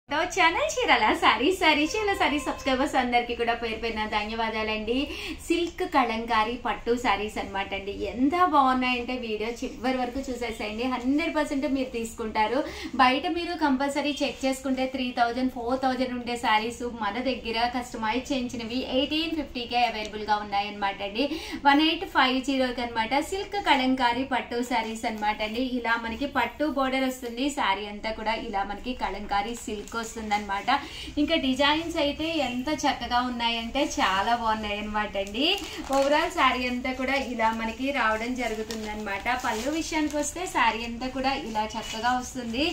Channel చీరల sari subscribers అందరికి కూడా పేరు పేరున ధన్యవాదాలండి. సిల్క్ కలంకారీ పట్టు సారీస్ అన్నమాట అండి. ఎంత బాగున్నాయంటే వీడియో చివరి వరకు చూసేసేయండి. 100% మీరు తీసుకుంటారు. బయట మీరు కంపల్సరీ చెక్ చేసుకుంటే 3000 4000 ఉండే సారీస్ మన దగ్గర కస్టమైజ్ చేయించినవి 1850కే అవైలబుల్ గా ఉన్నాయి అనమాట అండి. 1850 అనమాట. సిల్క్ కలంకారీ పట్టు సారీస్ అనమాట అండి. ఇలా మనకి పట్టు బోర్డర్ వస్తుంది. సారీ అంతా కూడా ఇలా మనకి కలంకారీ సిల్క్ వస్తుందన్నమాట. ఇంకా డిజైన్స్ అయితే ఎంత చక్కగా ఉన్నాయంటే చాలా బాగున్నాయి అనమాట అండి. ఓవరాల్ శారీ అంతా కూడా ఇలా మనకి రావడం జరుగుతుంది అనమాట. పళ్ళు విషయానికి వస్తే శారీ అంతా కూడా ఇలా చక్కగా వస్తుంది.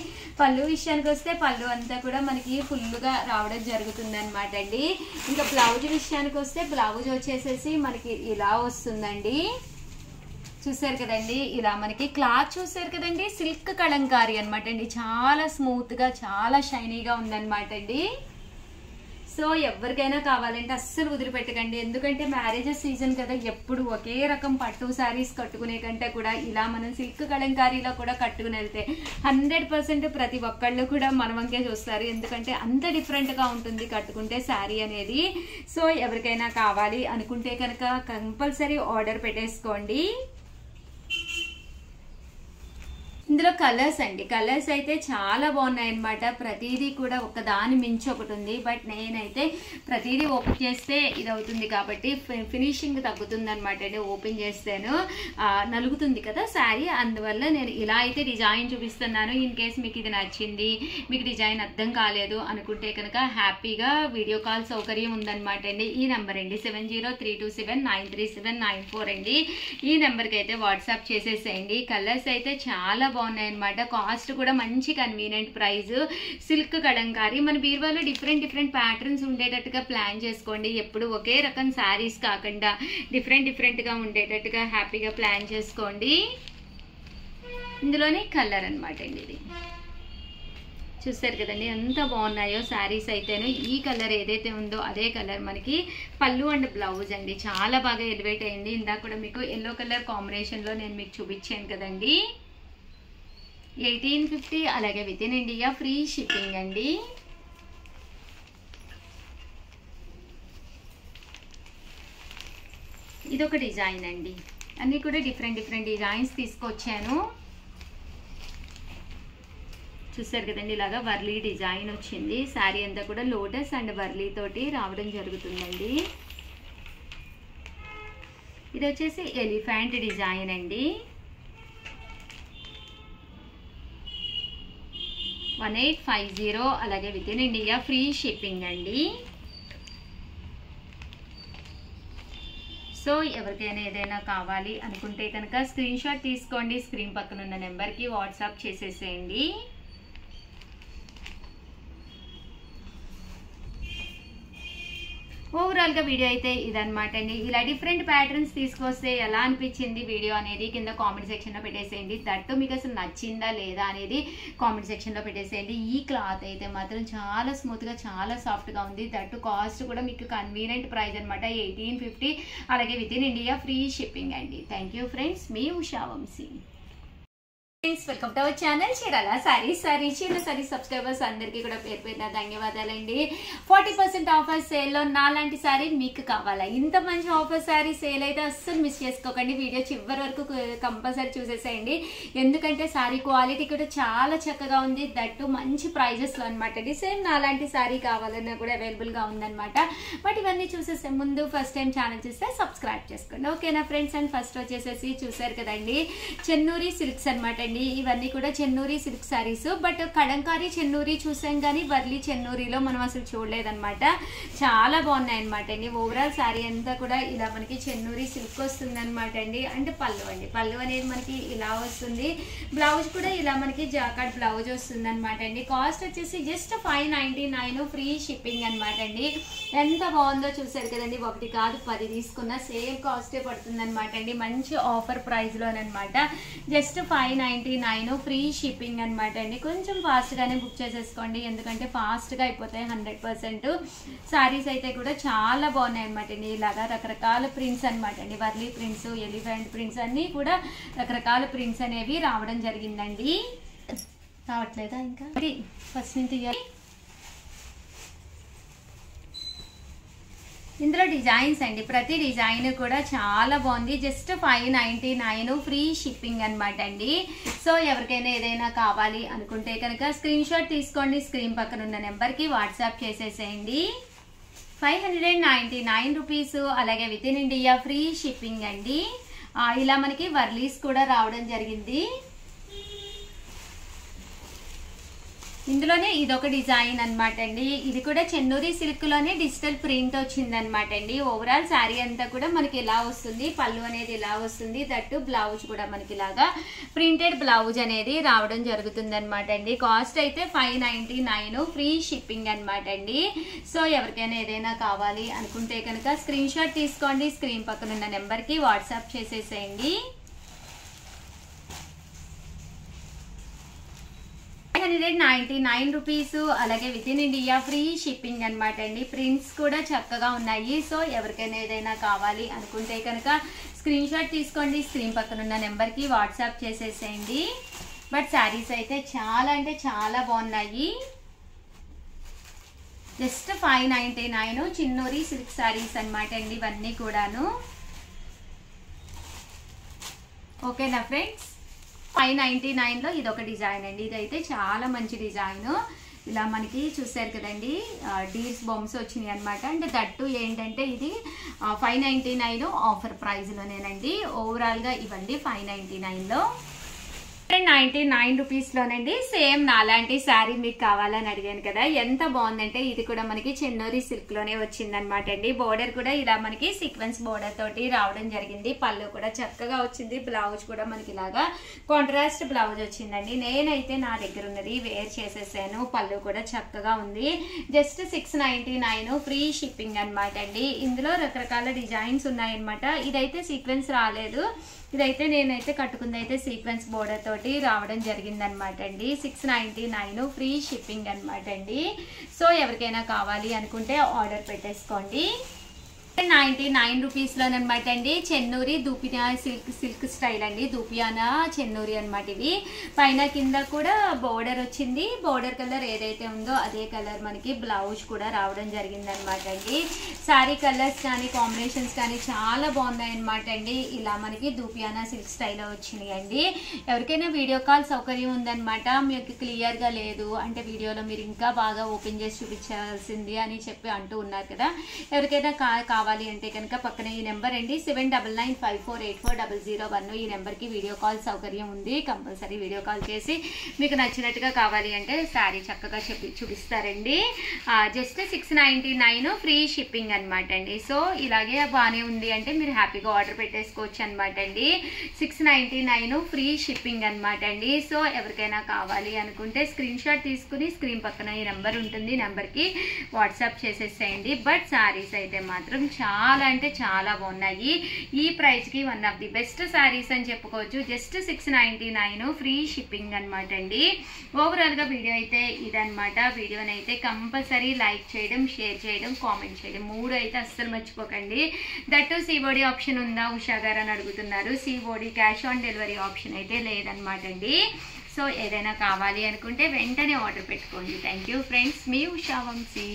పళ్ళు విషయానికి వస్తే పళ్ళు అంతా కూడా మనకి ఫుల్ గా రావడం జరుగుతుంది అనమాట అండి. ఇంకా బ్లౌజ్ విషయానికి వస్తే బ్లౌజ్ వచ్చేసేసి మనకి ఇలా వస్తుందండి. చూసారు కదండి, ఇలా మనకి క్లాత్ చూసారు కదండి, సిల్క్ కలంకారీ అనమాట అండి. చాలా స్మూత్ గా చాలా షైనీగా ఉందన్నమాట అండి. సో ఎవరికైనా కావాలంటే అస్సలు వదిలిపెట్టకండి. ఎందుకంటే మ్యారేజెస్ సీజన్ కదా, ఎప్పుడు ఒకే రకం పట్టు శారీస్ కట్టుకునే కంటే కూడా ఇలా మనం సిల్క్ కలంకారీలో కూడా కట్టుకుని వెళ్తే 100% ప్రతి ఒక్కళ్ళు కూడా మన వంకే చూస్తారు. ఎందుకంటే అంత డిఫరెంట్ గా ఉంటుంది కట్టుకుంటే శారీ అనేది. సో ఎవరికైనా కావాలి అనుకుంటే కనుక కంపల్సరీ ఆర్డర్ పెట్టేసుకోండి. ఇందులో కలర్స్ అండి, కలర్స్ అయితే చాలా బాగున్నాయి అనమాట. ప్రతిదీ కూడా ఒకదాని మించి ఒకటి ఉంది. బట్ నేనైతే ప్రతిదీ ఓపెన్ చేస్తే ఇది అవుతుంది కాబట్టి ఫినిషింగ్ తగ్గుతుంది అనమాట అండి. ఓపెన్ చేస్తేను నలుగుతుంది కదా శారీ, అందువల్ల నేను ఇలా అయితే డిజైన్ చూపిస్తున్నాను. ఇన్ కేస్ మీకు ఇది నచ్చింది, మీకు డిజైన్ అర్థం కాలేదు అనుకుంటే కనుక హ్యాపీగా వీడియో కాల్ సౌకర్యం ఉందన్నమాట అండి. ఈ నెంబర్ అండి 7032799374 అండి. ఈ నెంబర్కి అయితే వాట్సాప్ చేసేసేయండి. కలర్స్ అయితే చాలా బాగున్నాయన్నమాట. కాస్ట్ కూడా మంచి కన్వీనియంట్ ప్రైస్. సిల్క్ కలంకారీ మన బీరువాలో డిఫరెంట్ ప్యాటర్న్స్ ఉండేటట్టుగా ప్లాన్ చేసుకోండి. ఎప్పుడు ఒకే రకం శారీస్ కాకుండా డిఫరెంట్ గా ఉండేటట్టుగా హ్యాపీగా ప్లాన్ చేసుకోండి. ఇందులోనే కలర్ అనమాట అండి. ఇది చూస్తారు కదండి ఎంత బాగున్నాయో శారీస్ అయితేను. ఈ కలర్ ఏదైతే ఉందో అదే కలర్ మనకి పళ్ళు అండ్ బ్లౌజ్ అండి. చాలా బాగా ఎలివేట్ అయింది. ఇందాక కూడా మీకు ఎల్లో కలర్ కాంబినేషన్ లో నేను మీకు చూపించాను కదండి. 1850 అలాగే within India free shipping అండి. ఇదొక డిజైన్ అండి. అన్నీ కూడా డిఫరెంట్ డిజైన్స్ తీసుకొచ్చాను. చూసారు కదండి, ఇలాగా వర్లీ డిజైన్ వచ్చింది. శారీ అంతా కూడా లోటస్ అండ్ వర్లీ తోటి రావడం జరుగుతుందండి. ఇది వచ్చేసి ఎలిఫెంట్ డిజైన్ అండి. 1850 అలాగే within India free shipping అండి. సో ఎవరికైనా ఏదైనా కావాలి అనుకుంటే కనుక స్క్రీన్ షాట్ తీసుకోండి. స్క్రీన్ పక్కన ఉన్న నెంబర్కి వాట్సాప్ చేసేసేయండి. ఓవరాల్ గా వీడియో అయితే ఇదనమాట అండి. ఇలా డిఫరెంట్ ప్యాటర్న్స్ తీసుకొస్తే ఎలా అనిపించింది వీడియో అనేది కింద కామెంట్ సెక్షన్ లో పెట్టేసేయండి. దట్టు మీకు అసలు నచ్చిందా లేదా అనేది కామెంట్ సెక్షన్ లో పెట్టేసేయండి. ఈ క్లాత్ అయితే మాత్రం చాలా స్మూత్ గా చాలా సాఫ్ట్ గా ఉంది. దట్టు కాస్ట్ కూడా మీకు కన్వీనియంట్ ప్రైస్ అనమాట 1850 అలాగే within India free shipping అండి. థ్యాంక్ యూ ఫ్రెండ్స్, మీ Usha Vamsi. Welcome to our channel చీరల సారీ సబ్స్క్రైబర్స్ అందరికీ కూడా పేరు పేరున ధన్యవాదాలండి. 40% ఆఫర్ సేల్ లో నాలాంటి సారీ మీకు కావాలా? ఇంత మంచి ఆఫర్ సారీ సేల్ అయితే అస్సలు మిస్ చేసుకోకండి. వీడియో చివరి వరకు కంపల్సరీ చూసేసేయండి. ఎందుకంటే సారీ క్వాలిటీ కూడా చాలా చక్కగా ఉంది. దట్టు మంచి ప్రైజెస్ లో అనమాట అండి. సేమ్ నాలాంటి సారీ కావాలన్నా కూడా అవైలబుల్ గా ఉందన్నమాట. బట్ ఇవన్నీ చూసేసే ముందు ఫస్ట్ టైం ఛానల్ చూస్తే సబ్స్క్రైబ్ చేసుకోండి, ఓకేనా ఫ్రెండ్స్? అండ్ ఫస్ట్ వచ్చేసేసి చూసారు కదండి, చెన్నూరి సిల్క్స్ అనమాట. ఇవన్నీ కూడా చెన్నూరి సిల్క్ సారీస్. బట్ కలంకారీ చెన్నూరి చూసాం కానీ వర్లీ చెన్నూరిలో మనం అసలు చూడలేదన్నమాట. చాలా బాగున్నాయి అనమాట అండి. ఓవరాల్ సారీ అంతా కూడా ఇలా మనకి చెన్నూరి సిల్క్ వస్తుంది అనమాట అండి. అంటే పళ్ళు అండి, పళ్ళు అనేది మనకి ఇలా వస్తుంది. బ్లౌజ్ కూడా ఇలా మనకి జాకాట్ బ్లౌజ్ వస్తుంది అనమాట అండి. కాస్ట్ వచ్చేసి జస్ట్ 599 ఫ్రీ షిప్పింగ్ అనమాట అండి. ఎంత బాగుందో చూసారు కదండి. ఒకటి కాదు 10 తీసుకున్న సేమ్ కాస్టే పడుతుంది అనమాట అండి. మంచి ఆఫర్ ప్రైస్ లోనమాట. జస్ట్ 599 ఫ్రీ షిప్పింగ్ అనమాట అండి. కొంచెం ఫాస్ట్ గానే బుక్ చేసేసుకోండి, ఎందుకంటే ఫాస్ట్ గా అయిపోతాయి 100%. సారీస్ అయితే కూడా చాలా బాగున్నాయి అనమాట అండి. ఇలాగా రకరకాల ప్రింట్స్ అనమాట అండి. వర్లీ ప్రింట్స్, ఎలిఫెంట్ ప్రింట్స్ అన్ని కూడా రకరకాల ప్రింట్స్ అనేవి రావడం జరిగిందండి. రావట్లేదా ఇంకా? ఫస్ట్ నుంచి ఇందులో డిజైన్స్ అండి, ప్రతి డిజైన్ కూడా చాలా బాగుంది. జస్ట్ 599 ఫ్రీ షిప్పింగ్ అనమాట అండి. సో ఎవరికైనా ఏదైనా కావాలి అనుకుంటే కనుక స్క్రీన్ షాట్ తీసుకోండి, స్క్రీన్ పక్కన ఉన్న నెంబర్కి వాట్సాప్ చేసేసేయండి. 599 రూపీస్, అలాగే within India free shipping అండి. ఇలా మనకి వర్లీస్ కూడా రావడం జరిగింది. ఇందులోనే ఇదొక డిజైన్ అనమాట అండి. ఇది కూడా చెన్నూరి సిల్క్ లోనే డిజిటల్ ప్రింట్ వచ్చింది అనమాట అండి. ఓవరాల్ శారీ అంతా కూడా మనకి ఇలా వస్తుంది, పళ్ళు అనేది ఇలా వస్తుంది, దట్టు బ్లౌజ్ కూడా మనకి ఇలాగా ప్రింటెడ్ బ్లౌజ్ అనేది రావడం జరుగుతుంది అనమాట అండి. కాస్ట్ అయితే 599 ఫ్రీ షిప్పింగ్ అనమాట అండి. సో ఎవరికైనా ఏదైనా కావాలి అనుకుంటే కనుక స్క్రీన్ షాట్ తీసుకోండి, స్క్రీన్ పక్కన ఉన్న నెంబర్కి వాట్సాప్ చేసేసేయండి. 599 రూపీస్, అలాగే within India free shipping అనమాట అండి. ప్రింట్స్ కూడా చక్కగా ఉన్నాయి. సో ఎవరికైనా ఏదైనా కావాలి అనుకుంటే కనుక స్క్రీన్ షాట్ తీసుకోండి, స్క్రీన్ పక్కన ఉన్న నెంబర్కి వాట్సాప్ చేసేసేయండి. బట్ శారీస్ అయితే చాలా అంటే చాలా బాగున్నాయి. జస్ట్ 599 చిన్నూరి సిల్క్ శారీస్ అనమాట అండి ఇవన్నీ కూడాను. ఓకేనా ఫ్రెండ్స్, 599లో ఇదొక డిజైన్ అండి. ఇదైతే చాలా మంచి డిజైన్. ఇలా మనకి చూసారు కదండి, డీర్స్ బొమ్స్ వచ్చినాయి అనమాట. అండ్ దట్టు ఏంటంటే ఇది 599 ఆఫర్ ప్రైస్లోనేనండి. ఓవరాల్గా ఇవ్వండి 599లో. 99 రూపీస్లోనండి. సేమ్ నాలాంటి శారీ మీకు కావాలని అడిగాను కదా, ఎంత బాగుందంటే ఇది కూడా మనకి చెన్నూరి సిల్క్లోనే వచ్చిందనమాట అండి. బోర్డర్ కూడా ఇలా మనకి సీక్వెన్స్ బోర్డర్ తోటి రావడం జరిగింది. పళ్ళు కూడా చక్కగా వచ్చింది, బ్లౌజ్ కూడా మనకి ఇలాగా కాంట్రాస్ట్ బ్లౌజ్ వచ్చిందండి. నేనైతే నా దగ్గర ఉన్నది వేర్ చేసేసాను, పళ్ళు కూడా చక్కగా ఉంది. జస్ట్ 699 ఫ్రీ షిప్పింగ్ అనమాట అండి. ఇందులో రకరకాల డిజైన్స్ ఉన్నాయన్నమాట. ఇదైతే సీక్వెన్స్ రాలేదు, ఇదైతే నేనైతే కట్టుకుంది అయితే సీక్వెన్స్ బోర్డర్ తోటి రావడం జరిగింది అనమాట అండి. 699 ఫ్రీ షిప్పింగ్ అనమాట అండి. సో ఎవరికైనా కావాలి అనుకుంటే ఆర్డర్ పెట్టేసుకోండి. 99 రూపీస్లోనమాట అండి. చెన్నూరి దూపియా సిల్క్ స్టైల్ అండి, దూపియానా చెన్నూరి అనమాట. ఇవి పైన కింద కూడా బోర్డర్ వచ్చింది. బోర్డర్ కలర్ ఏదైతే ఉందో అదే కలర్ మనకి బ్లౌజ్ కూడా రావడం జరిగింది అనమాట అండి. శారీ కలర్స్ కానీ కాంబినేషన్స్ కానీ చాలా బాగున్నాయి అనమాట అండి. ఇలా మనకి దూపియానా సిల్క్ స్టైల్లో వచ్చినాయి అండి. ఎవరికైనా వీడియో కాల్ సౌకర్యం ఉందనమాట, మీకు క్లియర్గా లేదు అంటే వీడియోలో మీరు ఇంకా బాగా ఓపెన్ చేసి చూపించాల్సింది అని చెప్పి అంటూ ఉన్నారు కదా, ఎవరికైనా కావాలి అంటే కనుక పక్కన ఈ నెంబర్ అండి 7995484001 ఈ నెంబర్కి వీడియో కాల్ సౌకర్యం ఉంది. కంపల్సరీ వీడియో కాల్ చేసి మీకు నచ్చినట్టుగా కావాలి అంటే శారీ చక్కగా చూపిస్తారండి. జస్ట్ 699 ఫ్రీ షిప్పింగ్ అనమాట అండి. సో ఇలాగే బాగానే ఉంది అంటే మీరు హ్యాపీగా ఆర్డర్ పెట్టేసుకోవచ్చు అనమాట అండి. 699 ఫ్రీ షిప్పింగ్ అనమాట అండి. సో ఎవరికైనా కావాలి అనుకుంటే స్క్రీన్ షాట్ తీసుకుని స్క్రీన్ పక్కన ఈ నెంబర్ ఉంటుంది, నెంబర్కి వాట్సాప్ చేసేసేయండి. బట్ శారీస్ అయితే మాత్రం చాలా అంటే చాలా బాగున్నాయి. ఈ ప్రైస్కి one of the best saris అని చెప్పుకోవచ్చు. జస్ట్ 699 ఫ్రీ షిప్పింగ్ అనమాట అండి. ఓవరాల్గా వీడియో అయితే ఇదనమాట. వీడియోని అయితే కంపల్సరీ లైక్ చేయడం, షేర్ చేయడం, కామెంట్ చేయడం 3 అయితే అస్సలు మర్చిపోకండి. దట్టు సిఓడి ఆప్షన్ ఉందా ఉషా గారు అని అడుగుతున్నారు. COD cash on delivery option అయితే లేదనమాట అండి. సో ఏదైనా కావాలి అనుకుంటే వెంటనే ఆర్డర్ పెట్టుకోండి. థ్యాంక్ యూ ఫ్రెండ్స్, మీ ఉషా వంశీ.